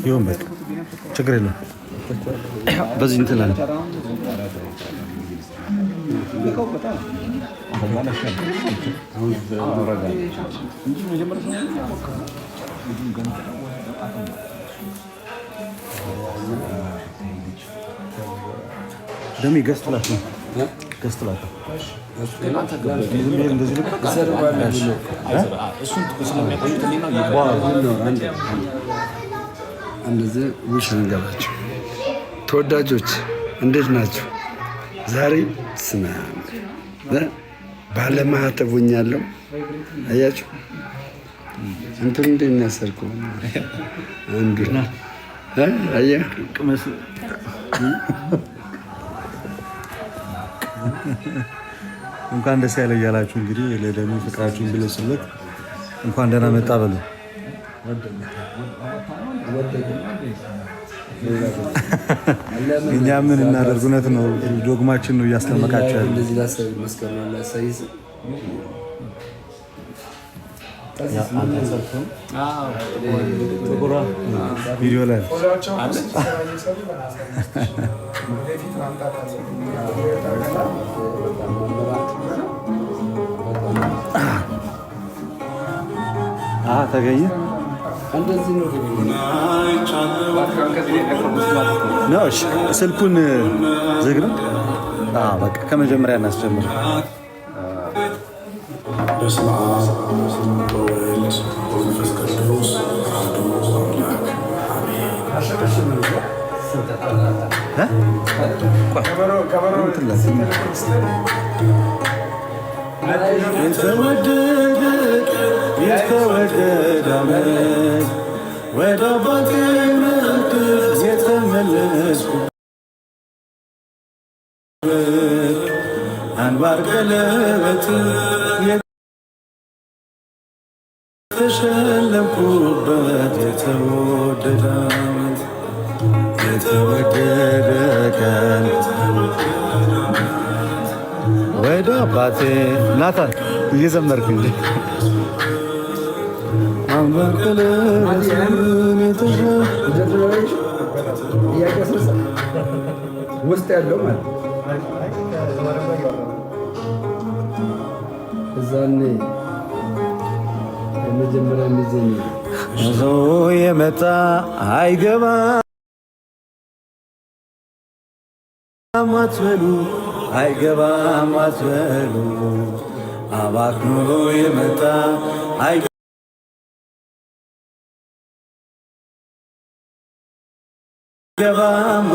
ይሁን በቃ ችግር የለም። በዚህ እንትን አለ ደሜ ገዝትላት ነው ገዝትላት እንደዚህ ውሽ እንገባቸው። ተወዳጆች እንዴት ናቸው? ዛሬ ስማ ባለማህተብ ሆኛለሁ። አያችሁ እንትን እንዴት ነው ያሰርኩት? አንዱ አየህ ቅመስ እንኳን ደስ ያለ እያላችሁ እንግዲህ ለደሚ ፍቅራችሁን ግለጹለት። እንኳን ደህና መጣ በሉ። እኛ ምን እናደርግ? እውነት ነው፣ ዶግማችን ነው እያስለመቃችሁ ያለ ቪዲዮ ላይ ተገኘ ነው። ስልኩን ዝግ ነው። በቃ ከመጀመሪያ እናስጀምር። በስመ አብ ወወልድ ወመንፈስ ቅዱስ አሐዱ አምላክ የተወደደ ዓመት ወደ አባቴ መቅደስ የተመለስኩበት አንባር ቀለበት የተሸለምኩበት የተወደደ ዓመት የተወደደ ቀን ወደ አባቴ ናታን እየዘመርክ እንጂ አንባር ቀለበት ውስጥ ያለው ማለት እዛኔ የመጀመሪያ ጊዜ ይዞ የመጣ አይገባም አትበሉ፣ አይገባም አትበሉ። አባክኖ የመጣ አይገባም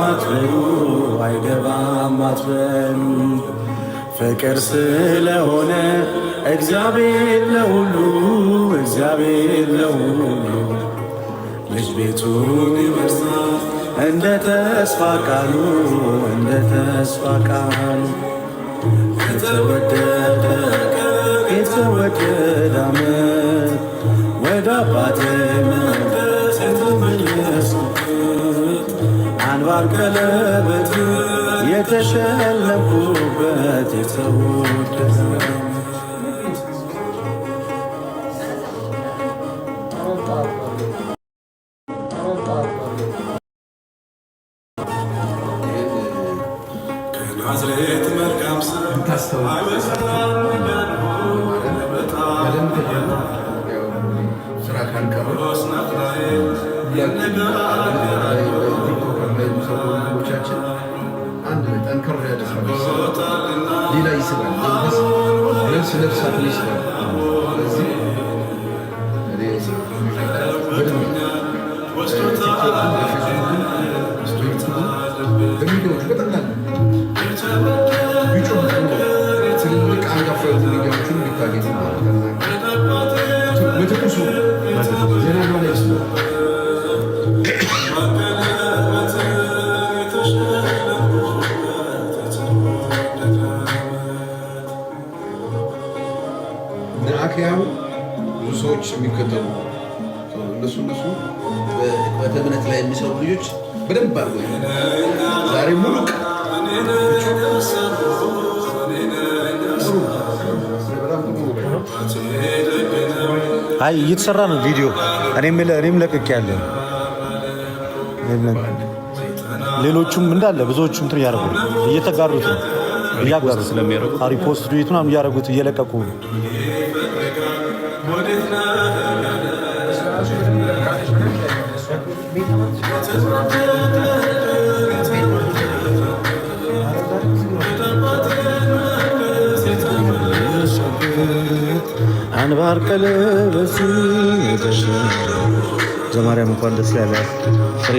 አትበሉ፣ አይገባም አትበሉ። ፍቅር ስለሆነ እግዚአብሔር ለሁሉ እግዚአብሔር ለሁሉ ልጅ ቤቱን ይወርሳል እንደ ተስፋ ቃሉ እንደ ተስፋ ቃሉ የተወደደ ዓመት ወደ አባቴ መቅደስ የተመለስኩበት አንባር ቀለበት የተሸለምኩበት የተወደደ ከናዝሬት መልካም ጠንከር ያለ ሌላ ይስባል ልብስ ለብሳት ይስባል። ትልልቅ አንጋፋ ሚዲያዎችን ቢታገኝ በትኩሱ ዜና ላይ አክያሙ ብዙ ሰዎች የሚከተሉ እነሱ በእምነት ላይ የሚሰሩ ልጆች በደንብ አድርገው ዛሬ ሙሉ ቀን አይ እየተሰራ ነው ቪዲዮ። እኔም ለቅቄያለሁ። ሌሎቹም እንዳለ ብዙዎቹም እንትን እያደረጉ እየተጋሩት ነው እያጋሩት ስለሚያደርጉ ሪፖስት ዱት ምናምን እያደረጉት እየለቀቁ ነው። አንባር ቀለበሲ ዘማርያም እንኳን ደስ ያለ ፍሬ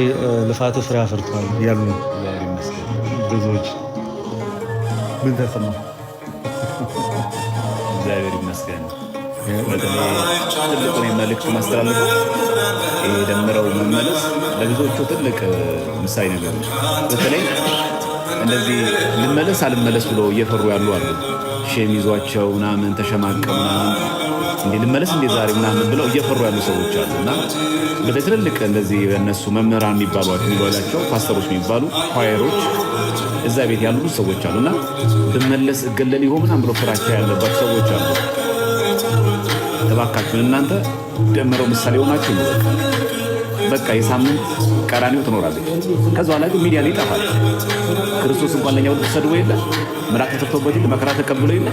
ልፋት ፍሬ አፍርቷል ያሉ ብዙዎች ምን ተሰማ? እግዚአብሔር ይመስገን። በተለይ ትልቁን መልእክት ማስተላለፍ የደምረው መመለስ ለብዙዎቹ ትልቅ ምሳሌ ነገር ነው። በተለይ እንደዚህ ልመለስ አልመለስ ብሎ እየፈሩ ያሉ አሉ። ሼም ይዟቸው ምናምን ተሸማቀው ምናምን እንዴ ልመለስ እንዴ ዛሬ ምናምን ብለው እየፈሩ ያሉ ሰዎች አሉ። እና በተለይ ትልልቅ እንደዚህ እነሱ መምህራን የሚባሏቸው ፓስተሮች የሚባሉ ኳየሮች እዛ ቤት ያሉ ሰዎች አሉ። እና ብመለስ እገለል ይሆን ምናምን ብሎ ፍራቻ ያለባቸው ሰዎች አሉ። እባካችሁን እናንተ ደምረው ምሳሌ ሆናችሁ ነው። በቃ የሳምንት ቀራኒው ትኖራለች። ከዛ በኋላ ግን ሚዲያ ላይ ይጠፋል። ክርስቶስ እንኳን ለኛ ወደ ተሰድቦ የለ ምራቅ ተተፍቶበት የለ መከራ ተቀብሎ የለ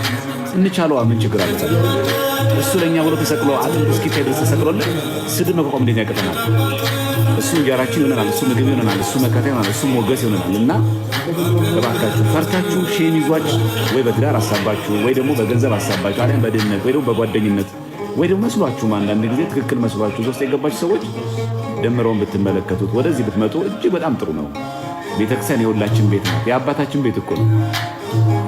እንቻለዋ ምን ችግር አለ? እሱ ለኛ ብሎ ተሰቅሎ አጥንት እስኪታይ ድረስ ተሰቅሎልን ስድብ መቋቋም እንዴት ያቅተናል? እሱ እንጀራችን ይሆነናል፣ እሱ ምግብ ይሆነናል፣ እሱ መከታ ይሆናል፣ እሱ ሞገስ ይሆነናል። እና እባካችሁ ፈርታችሁ ሼም ይዟችሁ ወይ በትዳር አሳባችሁ ወይ ደግሞ በገንዘብ አሳባችሁ አሊያም በድህነት ወይ ደግሞ በጓደኝነት ወይ ደግሞ መስሏችሁ አንዳንድ ጊዜ ትክክል መስሏችሁ ውስጥ የገባችሁ ሰዎች ደምረውን ብትመለከቱት ወደዚህ ብትመጡ እጅግ በጣም ጥሩ ነው። ቤተክርስቲያን የሁላችን ቤት ነው። የአባታችን ቤት እኮ ነው።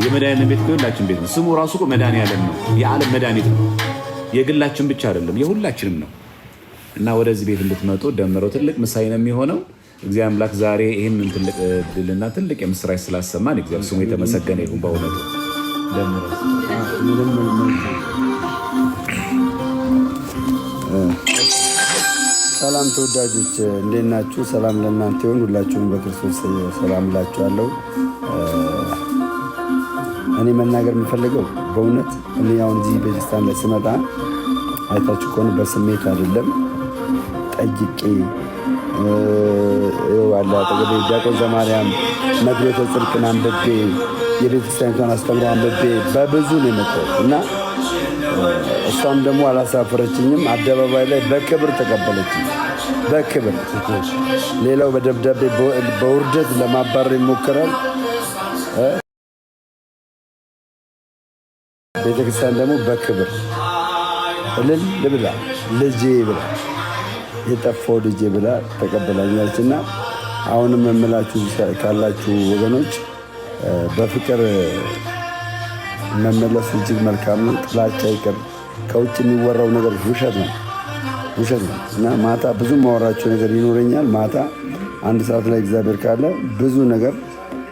የመድኃኒዓለም ቤት እኮ የሁላችን ቤት ነው። ስሙ ራሱ እኮ መድኃኒዓለም ነው። የዓለም መድኃኒት ነው። የግላችን ብቻ አይደለም፣ የሁላችንም ነው። እና ወደዚህ ቤት እንድትመጡ ደምረው ትልቅ ምሳሌ ነው የሚሆነው። እግዚአብሔር አምላክ ዛሬ ይህንን ትልቅ ድልና ትልቅ የምስራች ስላሰማን እግዚአብሔር ስሙ የተመሰገነ ይሁን። በእውነቱ ደምረው ሰላም ተወዳጆች እንዴት ናችሁ? ሰላም ለእናንተ ይሁን። ሁላችሁም በክርስቶስ ሰላም እላችኋለሁ። እኔ መናገር የምፈልገው በእውነት እኔ አሁን እዚህ ቤተክርስቲያን ላይ ስመጣ አይታችሁ ከሆነ በስሜት አይደለም ጠይቄ ዋላ አጠገቤ ዲያቆን ዘማርያም መግቦተ ጽድቅን አንብቤ የቤተክርስቲያኒቷን አስተምሮ አንብቤ በብዙ ነው የመጣው እና እሷም ደግሞ አላሳፈረችኝም። አደባባይ ላይ በክብር ተቀበለችኝ። በክብር ሌላው በደብዳቤ በውርደት ለማባረር ይሞክራል። ቤተክርስቲያን ደግሞ በክብር እልል ብላ ልጄ ብላ የጠፋው ልጄ ብላ ተቀበላኛለች። እና አሁንም የምላችሁ ካላችሁ ወገኖች በፍቅር መመለስ እጅግ መልካም ነው። ጥላቻ ይቅር። ከውጭ የሚወራው ነገር ውሸት ነው እና ማታ ብዙ ማወራቸው ነገር ይኖረኛል። ማታ 1 ሰዓት ላይ እግዚአብሔር ካለ ብዙ ነገር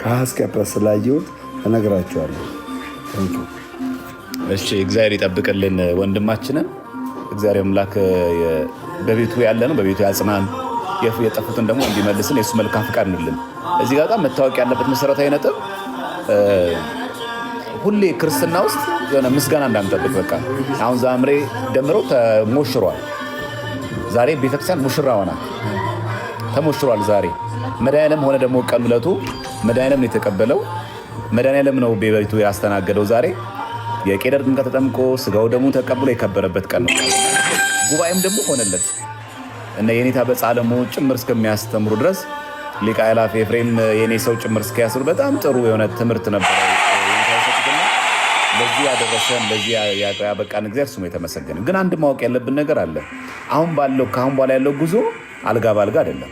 ከሀስከፐ ስላየሁት እነግራቸዋለሁ። እሺ፣ እግዚአብሔር ይጠብቅልን ወንድማችንን። እግዚአብሔር አምላክ በቤቱ ያለ ነው፣ በቤቱ ያጽናን፣ የጠፉትን ደግሞ እንዲመልስን የእሱ መልካም ፍቃድ እንልን። እዚህ ጋር በጣም መታወቅ ያለበት መሰረታዊ ነጥብ ሁሌ ክርስትና ውስጥ የሆነ ምስጋና እንዳንጠብቅ። በቃ አሁን ዛምሬ ደምረው ተሞሽሯል። ዛሬ ቤተክርስቲያን ሙሽራ ሆና ተሞሽሯል። ዛሬ መድኃኒዓለም ሆነ ደግሞ ቀን ዕለቱ መድኃኒዓለም ነው የተቀበለው፣ መድኃኒዓለም ነው በቤቱ ያስተናገደው። ዛሬ የቄደር ድንጋይ ተጠምቆ ስጋው ደግሞ ተቀብሎ የከበረበት ቀን ነው። ጉባኤም ደግሞ ሆነለት እና የኔታ በጻለሙ ጭምር እስከሚያስተምሩ ድረስ ሊቀ አእላፍ ኤፍሬም የኔ ሰው ጭምር እስኪያስሩ በጣም ጥሩ የሆነ ትምህርት ነበር። ለዚህ ያደረሰን ለዚህ ያበቃን እግዚአብሔር ስሙ የተመሰገነ። ግን አንድ ማወቅ ያለብን ነገር አለ። አሁን ከአሁን በኋላ ያለው ጉዞ አልጋ ባልጋ አይደለም።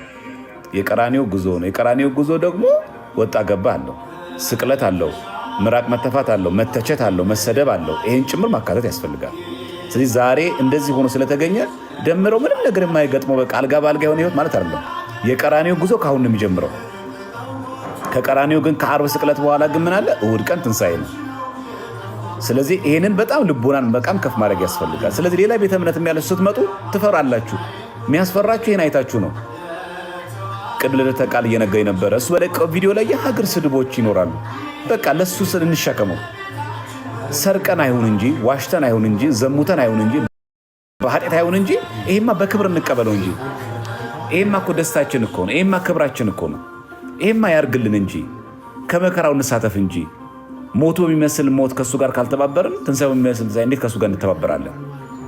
የቀራኒዮ ጉዞ ነው። የቀራኒዮ ጉዞ ደግሞ ወጣ ገባ አለው፣ ስቅለት አለው፣ ምራቅ መተፋት አለው፣ መተቸት አለው፣ መሰደብ አለው። ይህን ጭምር ማካተት ያስፈልጋል። ስለዚህ ዛሬ እንደዚህ ሆኖ ስለተገኘ ደምረው ምንም ነገር የማይገጥመው በቃ አልጋ ባልጋ የሆነ ህይወት ማለት አይደለም። የቀራኒዮ ጉዞ ከአሁን ነው የሚጀምረው። ከቀራኒዮ ግን ከዓርብ ስቅለት በኋላ ግን ምን አለ? እሑድ ቀን ትንሣኤ ነው። ስለዚህ ይሄንን በጣም ልቦናን በጣም ከፍ ማድረግ ያስፈልጋል። ስለዚህ ሌላ ቤተ እምነት ያላችሁ ስትመጡ ትፈራላችሁ። የሚያስፈራችሁ ይሄን አይታችሁ ነው። ቅድም ልደተ ቃል እየነገረኝ ነበረ። እሱ በለቀው ቪዲዮ ላይ የሀገር ስድቦች ይኖራሉ። በቃ ለሱ ስል እንሸከመው። ሰርቀን አይሁን እንጂ ዋሽተን አይሁን እንጂ ዘሙተን አይሁን እንጂ በኃጢአት ኃጢአት አይሆን እንጂ ይሄማ በክብር እንቀበለው እንጂ ይሄማ እኮ ደስታችን እኮ ነው። ይሄማ ክብራችን እኮ ነው። ይሄማ ያርግልን እንጂ ከመከራው እንሳተፍ እንጂ ሞቶ የሚመስል ሞት ከሱ ጋር ካልተባበርን ትንሣኤው የሚመስል ትንሣኤ እንዴት ከሱ ጋር እንተባበራለን?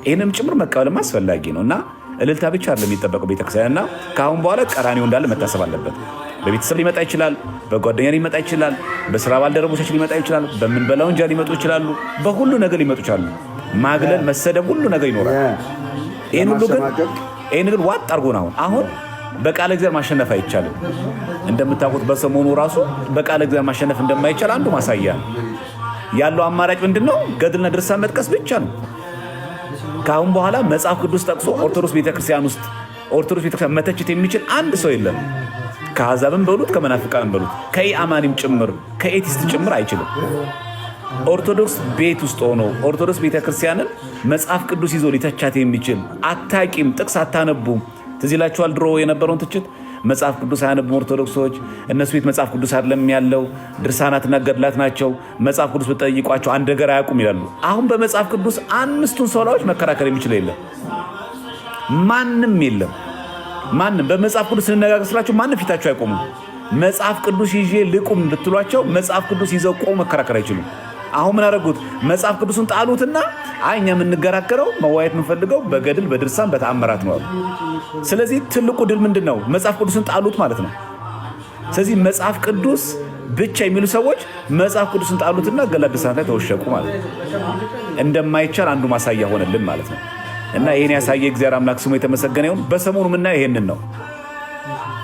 ይህንም ጭምር መቀበልም አስፈላጊ ነው እና እልልታ ብቻ አይደለም የሚጠበቀው ቤተክርስቲያን እና ከአሁን በኋላ ቀራንዮ እንዳለ መታሰብ አለበት። በቤተሰብ ሊመጣ ይችላል፣ በጓደኛ ሊመጣ ይችላል፣ በስራ ባልደረቦቻችን ሊመጣ ይችላል፣ በምንበላው እንጀራ ሊመጡ ይችላሉ፣ በሁሉ ነገር ሊመጡ ይችላሉ። ማግለል፣ መሰደብ፣ ሁሉ ነገር ይኖራል። ይህን ግን ዋጥ አድርጎን አሁን በቃለ እግዚአብሔር ማሸነፍ አይቻልም። እንደምታውቁት በሰሞኑ ራሱ በቃለ እግዚአብሔር ማሸነፍ እንደማይቻል አንዱ ማሳያ ነው። ያለው አማራጭ ምንድነው? ገድልና ድርሳን መጥቀስ ብቻ ነው። ከአሁን በኋላ መጽሐፍ ቅዱስ ጠቅሶ ኦርቶዶክስ ቤተክርስቲያን ውስጥ ኦርቶዶክስ ቤተክርስቲያን መተችት የሚችል አንድ ሰው የለም። ከአሕዛብም በሉት ከመናፍቃንም በሉት ከኢአማኒም ጭምር ከኤቲስት ጭምር አይችልም። ኦርቶዶክስ ቤት ውስጥ ሆኖ ኦርቶዶክስ ቤተክርስቲያንን መጽሐፍ ቅዱስ ይዞ ሊተቻት የሚችል አታቂም፣ ጥቅስ አታነቡም። ትዝ ይላችኋል ድሮ የነበረውን ትችት። መጽሐፍ ቅዱስ አያነቡም ኦርቶዶክሶች፣ እነሱ ቤት መጽሐፍ ቅዱስ አይደለም ያለው፣ ድርሳናትና ገድላት ናቸው፣ መጽሐፍ ቅዱስ ብትጠይቋቸው አንድ ነገር አያውቁም ይላሉ። አሁን በመጽሐፍ ቅዱስ 5ቱን ሶላዎች መከራከር የሚችል የለም፣ ማንም የለም። ማንም በመጽሐፍ ቅዱስ ስንነጋገር ስላቸው ማንም ፊታቸው አይቆሙም። መጽሐፍ ቅዱስ ይዤ ልቁም ብትሏቸው መጽሐፍ ቅዱስ ይዘው ቆመው መከራከር አይችሉም። አሁን ምን አደረጉት? መጽሐፍ ቅዱስን ጣሉትና እኛ የምንገራከረው መዋየት የምንፈልገው በገድል በድርሳን በተአምራት ነው አሉ። ስለዚህ ትልቁ ድል ምንድን ነው? መጽሐፍ ቅዱስን ጣሉት ማለት ነው። ስለዚህ መጽሐፍ ቅዱስ ብቻ የሚሉ ሰዎች መጽሐፍ ቅዱስን ጣሉትና ገድላት ድርሳናት ላይ ተወሸቁ ማለት ነው። እንደማይቻል አንዱ ማሳያ ሆነልን ማለት ነው። እና ይህን ያሳየ እግዚአብሔር አምላክ ስሙ የተመሰገነ ይሁን። በሰሞኑ የምናየው ይሄንን ነው።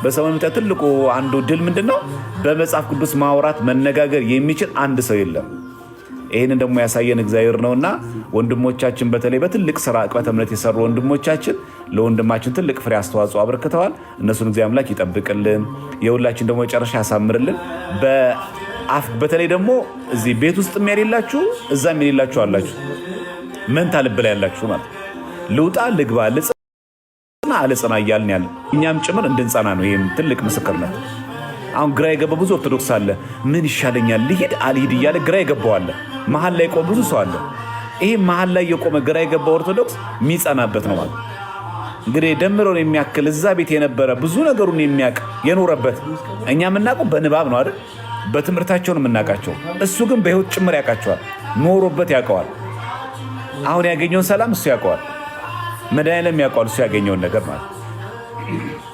በሰሞኑ ትልቁ አንዱ ድል ምንድን ነው? በመጽሐፍ ቅዱስ ማውራት መነጋገር የሚችል አንድ ሰው የለም። ይህንን ደግሞ ያሳየን እግዚአብሔር ነውና ወንድሞቻችን በተለይ በትልቅ ስራ ዕቅበተ እምነት የሰሩ ወንድሞቻችን ለወንድማችን ትልቅ ፍሬ አስተዋጽኦ አበርክተዋል። እነሱን እግዚአብሔር አምላክ ይጠብቅልን፣ የሁላችን ደግሞ መጨረሻ ያሳምርልን። በተለይ ደግሞ እዚህ ቤት ውስጥ የሌላችሁ እዛም የሌላችሁ አላችሁ፣ መንታ ልብ ላይ ያላችሁ ማለት ልውጣ ልግባ ልጽና አልጽና እያልን ያለ እኛም ጭምር እንድንጸና ነው። ይህም ትልቅ ምስክርነት። አሁን ግራ የገባ ብዙ ኦርቶዶክስ አለ። ምን ይሻለኛል ልሂድ አልሂድ እያለ ግራ የገባው አለ። መሀል ላይ ቆም ብዙ ሰው አለ። ይሄ መሀል ላይ የቆመ ግራ የገባው ኦርቶዶክስ የሚጸናበት ነው ማለት እንግዲህ ደምረውን የሚያክል እዛ ቤት የነበረ ብዙ ነገሩን የሚያውቅ የኖረበት እኛ የምናውቀው በንባብ ነው አይደል? በትምህርታቸው ነው የምናውቃቸው። እሱ ግን በህይወት ጭምር ያውቃቸዋል፣ ኖሮበት ያውቀዋል። አሁን ያገኘውን ሰላም እሱ ያውቀዋል፣ መድኃኒዓለም ያውቀዋል እሱ ያገኘውን ነገር ማለት።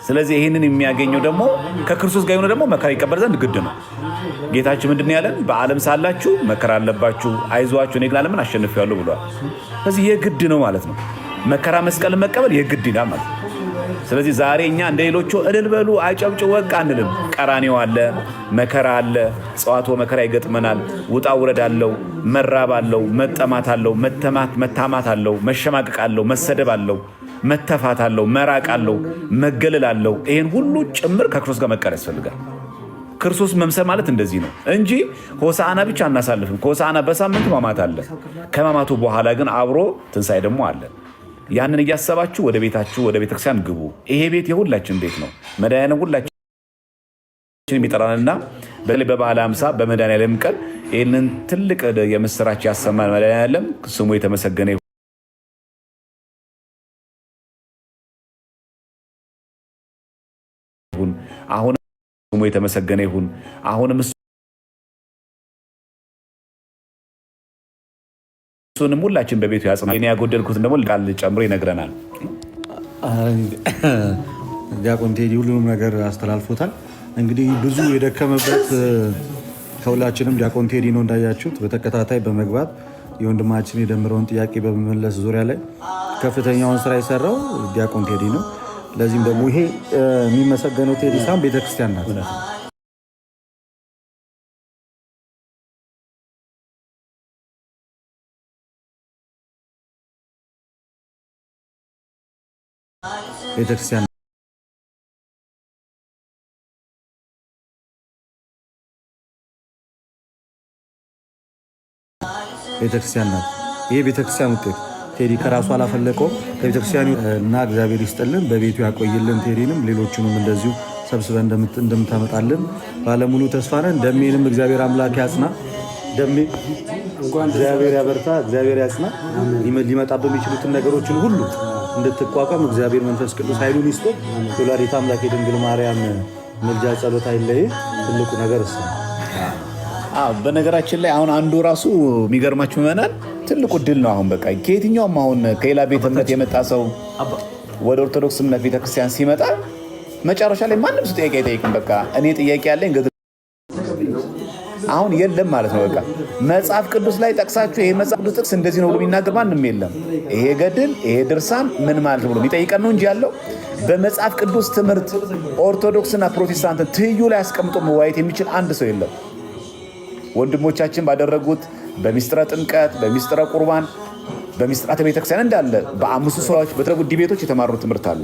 ስለዚህ ይህንን የሚያገኘው ደግሞ ከክርስቶስ ጋር የሆነ ደግሞ መከራ ይቀበል ዘንድ ግድ ነው። ጌታችን ምንድን ያለን? በዓለም ሳላችሁ መከራ አለባችሁ፣ አይዟችሁ እኔ ግን ዓለምን አሸንፌዋለሁ ብሏል። ስለዚህ የግድ ነው ማለት ነው። መከራ መስቀልን መቀበል የግድ ይላል ማለት ነው። ስለዚህ ዛሬ እኛ እንደ ሌሎቹ እልል በሉ አጨብጭቡ ወቅ አንልም። ቀራንዮ አለ፣ መከራ አለ፣ ጽዋቶ መከራ ይገጥመናል። ውጣ ውረድ አለው፣ መራብ አለው፣ መጠማት አለው፣ መታማት አለው፣ መሸማቀቅ አለው፣ መሰደብ አለው፣ መተፋት አለው፣ መራቅ አለው፣ መገለል አለው። ይሄን ሁሉ ጭምር ከክርስቶስ ጋር መቀር ያስፈልጋል። ክርስቶስ መምሰል ማለት እንደዚህ ነው እንጂ ሆሳዕና ብቻ አናሳልፍም። ከሆሳዕና በሳምንቱ ሕማማት አለ። ከሕማማቱ በኋላ ግን አብሮ ትንሣኤ ደግሞ አለ። ያንን እያሰባችሁ ወደ ቤታችሁ ወደ ቤተክርስቲያን ግቡ። ይሄ ቤት የሁላችን ቤት ነው። መድኃኒዓለም ሁላችን የሚጠራንና በተለይ በበዓለ ሃምሳ በመድኃኒዓለም ቀን ይህንን ትልቅ የምስራች ያሰማን መድኃኒዓለም ስሙ የተመሰገነ ይሁን። አሁንም ስሙ የተመሰገነ ይሁን። አሁንም እሱንም ሁላችን በቤቱ ያጽናል። እኔ ያጎደልኩትን ደግሞ ቃል ጨምሮ ይነግረናል። ዲያቆን ቴዲ ሁሉንም ነገር አስተላልፎታል። እንግዲህ ብዙ የደከመበት ከሁላችንም ዲያቆን ቴዲ ነው። እንዳያችሁት በተከታታይ በመግባት የወንድማችን የደምረውን ጥያቄ በመመለስ ዙሪያ ላይ ከፍተኛውን ስራ የሰራው ዲያቆን ቴዲ ነው። ለዚህም ደግሞ ይሄ የሚመሰገነው ቴዲ ሳም ቤተክርስቲያን ናት። ቤተክርስቲያን ናት። ይሄ ቤተክርስቲያን ውጤት ቴዲ ከራሱ አላፈለቀው ከቤተክርስቲያኑ እና እግዚአብሔር ይስጥልን፣ በቤቱ ያቆይልን። ቴዲንም ሌሎቹንም እንደዚሁ ሰብስበን እንደምታመጣልን ባለሙሉ ተስፋ ነን። ደሜንም እግዚአብሔር አምላክ ያጽና። ደሜ እግዚአብሔር ያበርታ፣ እግዚአብሔር ያጽና። ሊመጣ በሚችሉትን ነገሮችን ሁሉ እንድትቋቋም እግዚአብሔር መንፈስ ቅዱስ ኃይሉን ይስጥ። ወላዲተ አምላክ የድንግል ማርያም ምልጃ ጸሎት አይለይ። ትልቁ ነገር እሱ። በነገራችን ላይ አሁን አንዱ ራሱ የሚገርማችሁ ምዕመናን ትልቁ ድል ነው። አሁን በቃ ከየትኛውም አሁን ከሌላ ቤተ እምነት የመጣ ሰው ወደ ኦርቶዶክስ እምነት ቤተክርስቲያን ሲመጣ መጨረሻ ላይ ማንም ሰው ጥያቄ አይጠይቅም። በቃ እኔ ጥያቄ ያለኝ አሁን የለም ማለት ነው። በቃ መጽሐፍ ቅዱስ ላይ ጠቅሳችሁ ይሄ መጽሐፍ ቅዱስ ጥቅስ እንደዚህ ነው ብሎ የሚናገር ማንም የለም። ይሄ ገድል ይሄ ድርሳን ምን ማለት ብሎ የሚጠይቀን ነው እንጂ ያለው በመጽሐፍ ቅዱስ ትምህርት ኦርቶዶክስና ፕሮቴስታንትን ትይዩ ላይ አስቀምጦ መዋየት የሚችል አንድ ሰው የለም። ወንድሞቻችን ባደረጉት በሚስጥረ ጥምቀት፣ በሚስጥረ ቁርባን፣ በሚስጥራተ ቤተክርስቲያን እንዳለ በአምስቱ ሰዎች በተደረጉት ዲቤቶች የተማሩት ትምህርት አለ።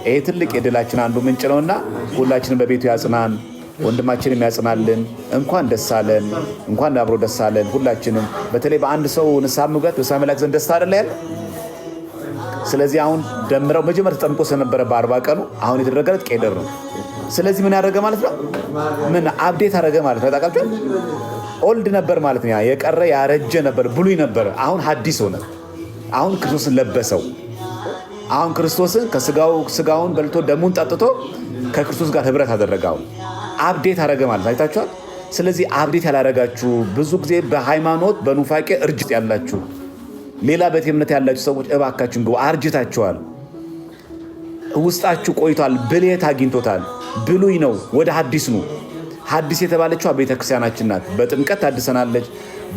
ይሄ ትልቅ የድላችን አንዱ ምንጭ ነውና ሁላችንም በቤቱ ያጽናን፣ ወንድማችንም ያጽናልን። እንኳን ደስ አለን፣ እንኳን አብሮ ደስ አለን። ሁላችንም በተለይ በአንድ ሰው ንስሐ መግባት በሰማይ መላእክት ዘንድ ደስታ አይደል ያለ። ስለዚህ አሁን ደምረው መጀመር ተጠምቆ ስለነበረ በ40 ቀኑ አሁን የተደረገለት ቄደር ነው። ስለዚህ ምን ያደረገ ማለት ነው? ምን አፕዴት አደረገ ማለት ነው? ታውቃችሁ ኦልድ ነበር ማለት ነው። የቀረ ያረጀ ነበር፣ ብሉይ ነበር። አሁን ሐዲስ ሆነ። አሁን ክርስቶስን ለበሰው። አሁን ክርስቶስን ስጋውን በልቶ ደሙን ጠጥቶ ከክርስቶስ ጋር ህብረት አደረገው። አፕዴት አደረገ ማለት አይታችኋል። ስለዚህ አፕዴት ያላደረጋችሁ ብዙ ጊዜ በሃይማኖት በኑፋቄ እርጅት ያላችሁ ሌላ ቤተ እምነት ያላችሁ ሰዎች እባካችሁን ግቡ። አርጅታችኋል። ውስጣችሁ ቆይቷል። ብልየት አግኝቶታል። ብሉይ ነው፣ ወደ ሐዲስ ነው። ሐዲስ የተባለችው ቤተክርስቲያናችን ናት። በጥምቀት ታድሰናለች፣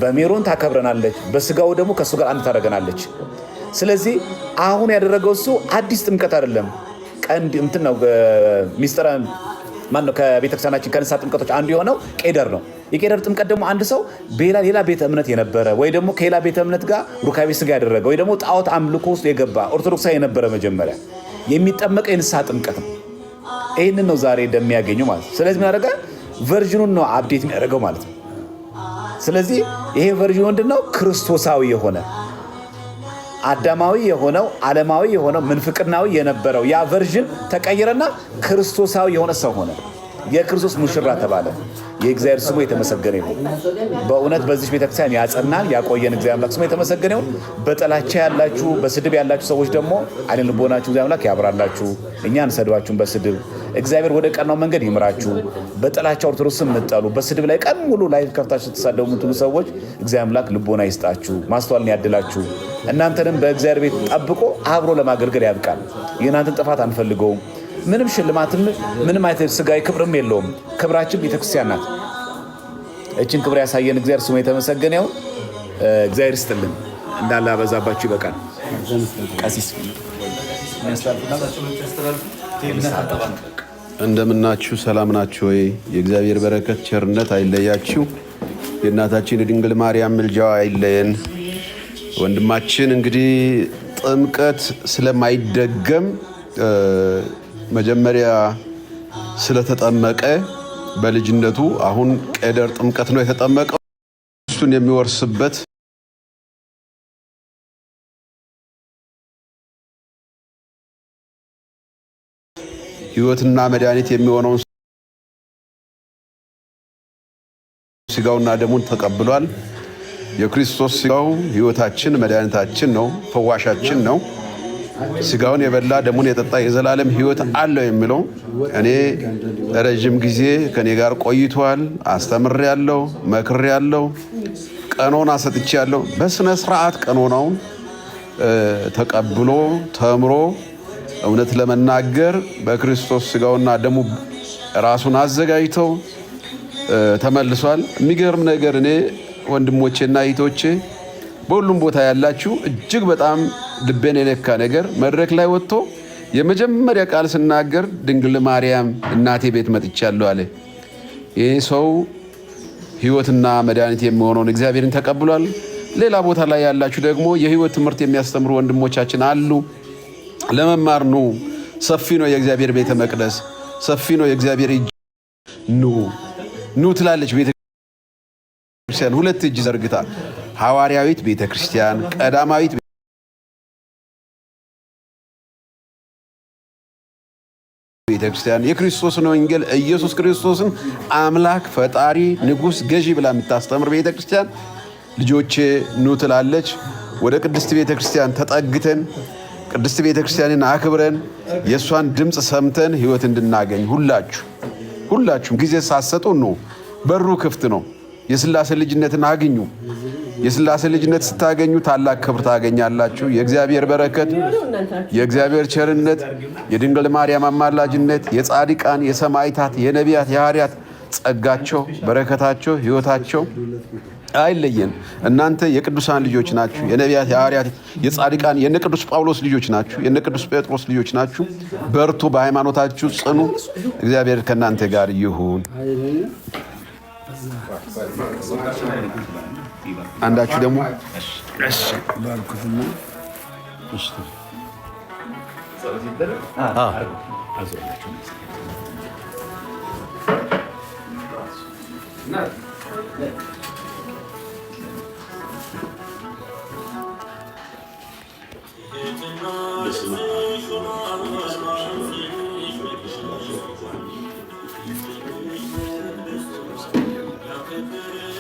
በሜሮን ታከብረናለች፣ በስጋው ደግሞ ከእሱ ጋር አንድ ታደርገናለች። ስለዚህ አሁን ያደረገው እሱ አዲስ ጥምቀት አይደለም። ቀንድ እንትን ነው ሚስጥረ ማን ነው? ከቤተክርስቲያናችን ከንስሐ ጥምቀቶች አንዱ የሆነው ቄደር ነው። የቄደር ጥምቀት ደግሞ አንድ ሰው ሌላ ቤተ እምነት የነበረ ወይ ደግሞ ከሌላ ቤተ እምነት ጋር ሩካቤ ስጋ ያደረገ ወይ ደግሞ ጣዖት አምልኮ ውስጥ የገባ ኦርቶዶክሳዊ የነበረ መጀመሪያ የሚጠመቀው የንስሐ ጥምቀት ነው። ይህንን ነው ዛሬ እንደሚያገኙ ማለት ነው። ስለዚህ ምን ያደረገ ቨርዥኑን ነው አፕዴት የሚያደርገው ማለት ነው። ስለዚህ ይሄ ቨርዥኑ ምንድን ነው? ክርስቶሳዊ የሆነ አዳማዊ የሆነው ዓለማዊ የሆነው ምንፍቅናዊ የነበረው ያ ቨርዥን ተቀየረና ክርስቶሳዊ የሆነ ሰው ሆነ። የክርስቶስ ሙሽራ ተባለ። የእግዚአብሔር ስሙ የተመሰገነ ይሁን። በእውነት በዚህ ቤተክርስቲያን ያጸናን ያቆየን እግዚአብሔር አምላክ ስሙ የተመሰገነ ይሁን። በጥላቻ ያላችሁ በስድብ ያላችሁ ሰዎች ደግሞ አይን ልቦናችሁ እግዚአብሔር አምላክ ያብራላችሁ። እኛ አንሰድባችሁም በስድብ እግዚአብሔር ወደ ቀናው መንገድ ይምራችሁ። በጥላቻ ኦርቶዶክስን የምትጠሉ በስድብ ላይ ቀን ሙሉ ላይ ከፍታችሁ ስትሳደቡ የምትሉ ሰዎች እግዚአብሔር አምላክ ልቦና ይስጣችሁ፣ ማስተዋልን ያድላችሁ። እናንተንም በእግዚአብሔር ቤት ጠብቆ አብሮ ለማገልገል ያብቃል። የእናንተን ጥፋት አንፈልገውም። ምንም ሽልማትም ምንም አይነት ስጋዊ ክብርም የለውም። ክብራችን ቤተክርስቲያን ናት። እችን ክብር ያሳየን እግዚአብሔር ስሙ የተመሰገነ ይሁን። እግዚአብሔር ይስጥልን። እንዳለ አበዛባችሁ ይበቃል። ቀሲስ እንደምናችሁ ሰላም ናችሁ ወይ? የእግዚአብሔር በረከት ቸርነት አይለያችሁ። የእናታችን የድንግል ማርያም ምልጃዋ አይለየን። ወንድማችን እንግዲህ ጥምቀት ስለማይደገም መጀመሪያ ስለተጠመቀ በልጅነቱ አሁን ቄደር ጥምቀት ነው የተጠመቀው። እሱን የሚወርስበት ሕይወትና መድኃኒት የሚሆነውን ስጋውና ደሙን ተቀብሏል። የክርስቶስ ስጋው ሕይወታችን መድኃኒታችን ነው፣ ፈዋሻችን ነው። ስጋውን የበላ ደሙን የጠጣ የዘላለም ሕይወት አለው የሚለው እኔ ረጅም ጊዜ ከኔ ጋር ቆይቷል። አስተምሬያለሁ፣ መክሬያለሁ፣ ቀኖና ሰጥቻለሁ። በስነ ስርዓት ቀኖናውን ተቀብሎ ተምሮ እውነት ለመናገር በክርስቶስ ስጋውና ደሙ ራሱን አዘጋጅተው ተመልሷል። የሚገርም ነገር እኔ ወንድሞቼና እህቶቼ በሁሉም ቦታ ያላችሁ እጅግ በጣም ልቤን የነካ ነገር መድረክ ላይ ወጥቶ የመጀመሪያ ቃል ስናገር ድንግል ማርያም እናቴ ቤት መጥቻለሁ አለ። ይህ ሰው ሕይወትና መድኃኒት የሚሆነውን እግዚአብሔርን ተቀብሏል። ሌላ ቦታ ላይ ያላችሁ ደግሞ የሕይወት ትምህርት የሚያስተምሩ ወንድሞቻችን አሉ። ለመማር ኑ። ሰፊ ነው የእግዚአብሔር ቤተ መቅደስ፣ ሰፊ ነው የእግዚአብሔር እጅ። ኑ ትላለች ቤተክርስቲያን ሁለት እጅ ዘርግታ። ሐዋርያዊት ቤተክርስቲያን፣ ቀዳማዊት ቤተክርስቲያን የክርስቶስን ወንጌል ኢየሱስ ክርስቶስን አምላክ ፈጣሪ ንጉሥ ገዢ ብላ የምታስተምር ቤተክርስቲያን ልጆቼ ኑ ትላለች። ወደ ቅድስት ቤተክርስቲያን ተጠግተን ቅድስት ቤተክርስቲያንን አክብረን የእሷን ድምፅ ሰምተን ሕይወት እንድናገኝ ሁላችሁም ጊዜ ሳትሰጡ ነው። በሩ ክፍት ነው። የሥላሴ ልጅነትን አግኙ። የሥላሴ ልጅነት ስታገኙ ታላቅ ክብር ታገኛላችሁ። የእግዚአብሔር በረከት፣ የእግዚአብሔር ቸርነት፣ የድንግል ማርያም አማላጅነት፣ የጻድቃን፣ የሰማዕታት፣ የነቢያት፣ የሐዋርያት ጸጋቸው፣ በረከታቸው፣ ሕይወታቸው አይለየን። እናንተ የቅዱሳን ልጆች ናችሁ። የነቢያት፣ የሐዋርያት፣ የጻድቃን የነ ቅዱስ ጳውሎስ ልጆች ናችሁ። የነ ቅዱስ ጴጥሮስ ልጆች ናችሁ። በርቱ፣ በሃይማኖታችሁ ጽኑ። እግዚአብሔር ከእናንተ ጋር ይሁን። አንዳችሁ ደግሞ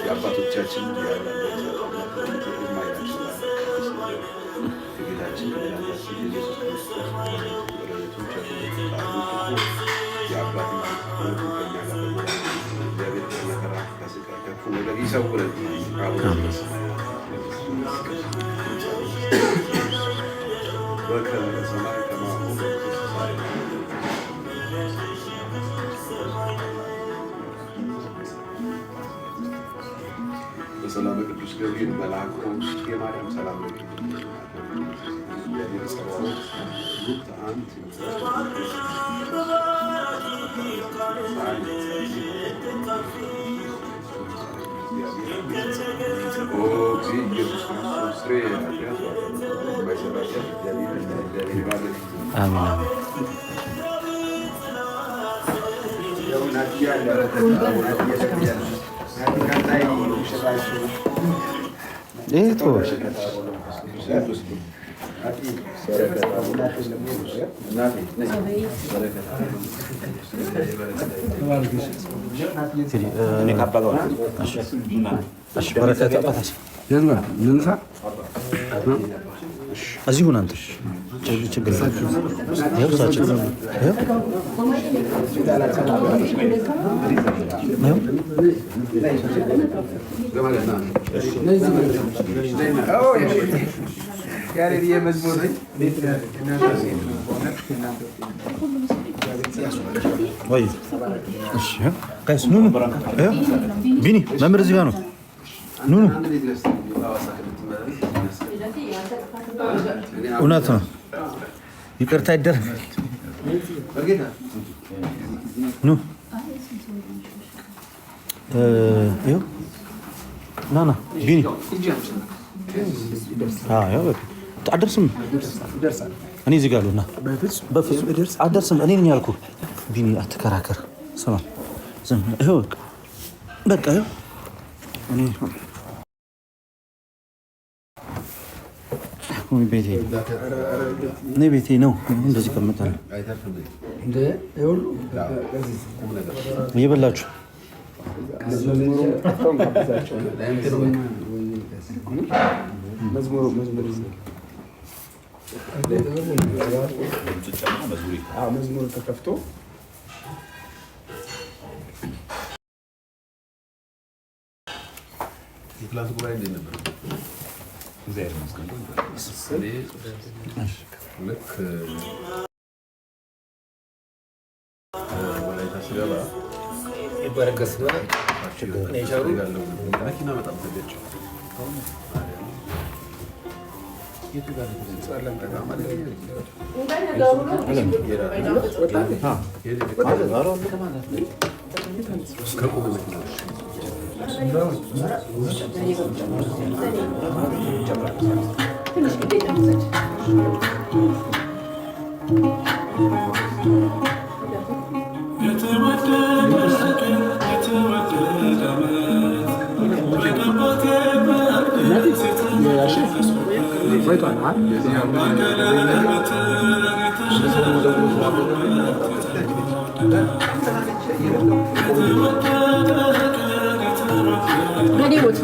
የአባቶቻችን በሰላም ቅዱስ ገብርኤል መልአክ የማርያም ሰላም እዚሁ ናንተ ችግር ቢኒ መምህር እዚህ ጋር ነው። ኑ እውነት ነው። ይቅርታ ይደረግ። ኑ ና ቢኒ አደርስም። እኔ እዚህ ጋር ና አደርስም። እኔ ነኝ ያልኩህ። ቢኒ አትከራከር። ስማ ይኸው በቃ ይኸው እኔ ቤቴ ነው። እንደዚህ ቀምጣለሁ። እየበላችሁ መዝሙር ተከፍቶ የክላስ ጉባኤ እንዴት ነበር? እግዚአብሔር ይመስገን። ልክ ወላይታ ስገባ ይበረከስ መኪና በጣም ተገጨ።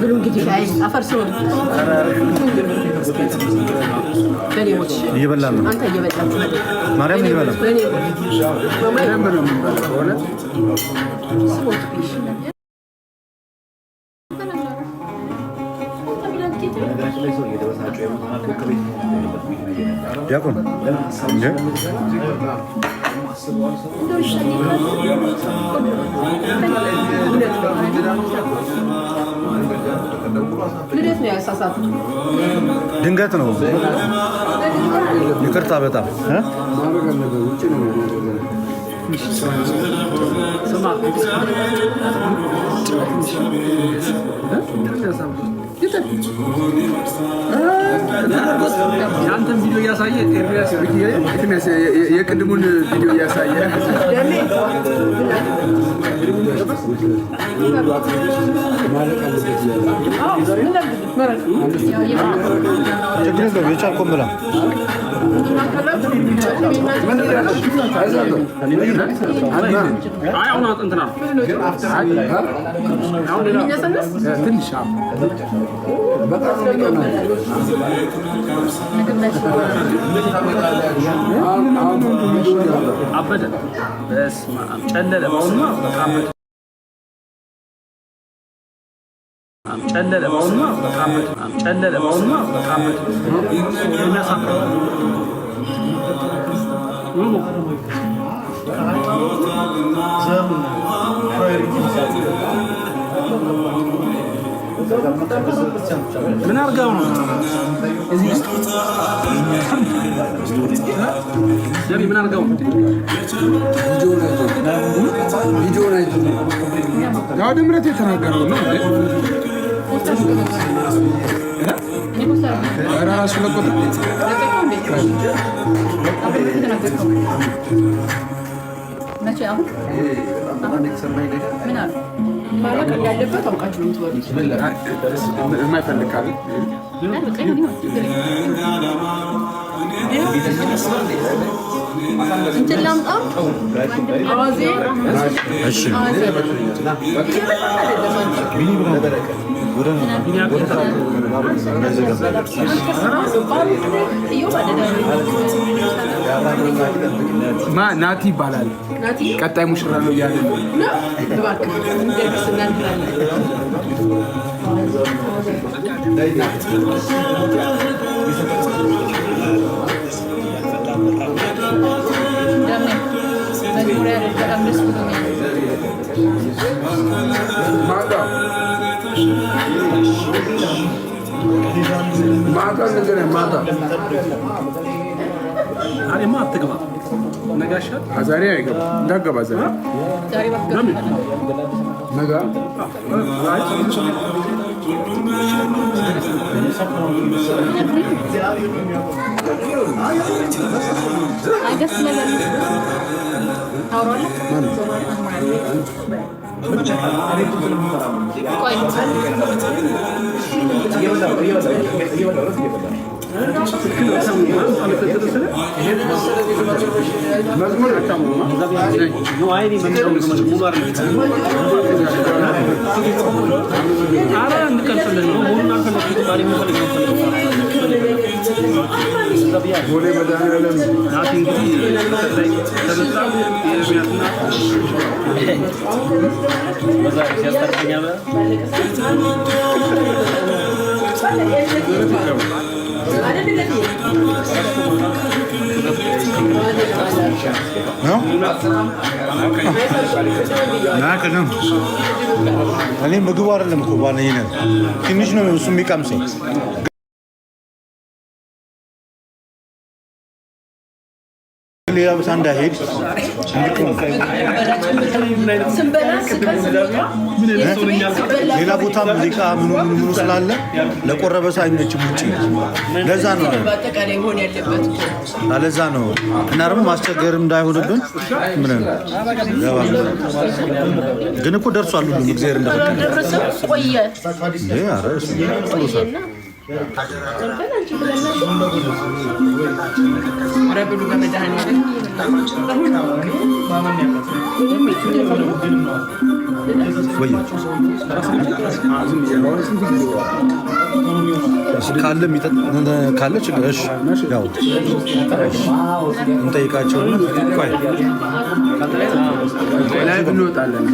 ብሉ እንግዲህ አፈርሶ እየበላን ነው። ማርያም እየበላን ዲያቆን ድንገት ነው። ይቅርታ በጣም ያንተን ቪዲዮ እያሳየ የቅድሙን ቪዲዮ እያሳየ የቻልከውን ብላ አበደ ጨለለ ምን አርጋው ነው እዚህ ደሪ ምን አርጋው ቪዲዮ ላይ ያው ድምረት የተናገረው ነው ራሱ ለቆጥ መቼ አሁን ምን አለ ማለት ያለበት አውቃችሁ ነው ትወሩት የማይፈልግ ካለ እንትን ላምጣ አዋዜ እሺ ናቲ ይባላል። ቀጣይ ሙሽራ ነው እያለ ማታ ነገር ማታ አሬማ አትገባ ነጋሻ ዛሬ አይገባ እንዳገባ ዛሬ ነጋ አይገስ ነገር አውራለ እኔ ምግቡ አይደለም እኮ ባለኝነት ትንሽ ነው እሱ የሚቀምሰው ሌላ ቦታ እንዳይሄድ ሌላ ቦታ ሙዚቃ ምኑ ስላለ ለቆረበ ሰው አይመችም ውጪ ለዛ ነው ለዛ ነው እና ደግሞ ማስቸገርም እንዳይሆንብን ምን ግን እኮ ደርሷል ሁሉም እግዚአብሔር እንደፈቀደ ካለ ችግር ያው እንጠይቃቸው ላይ እንወጣለን።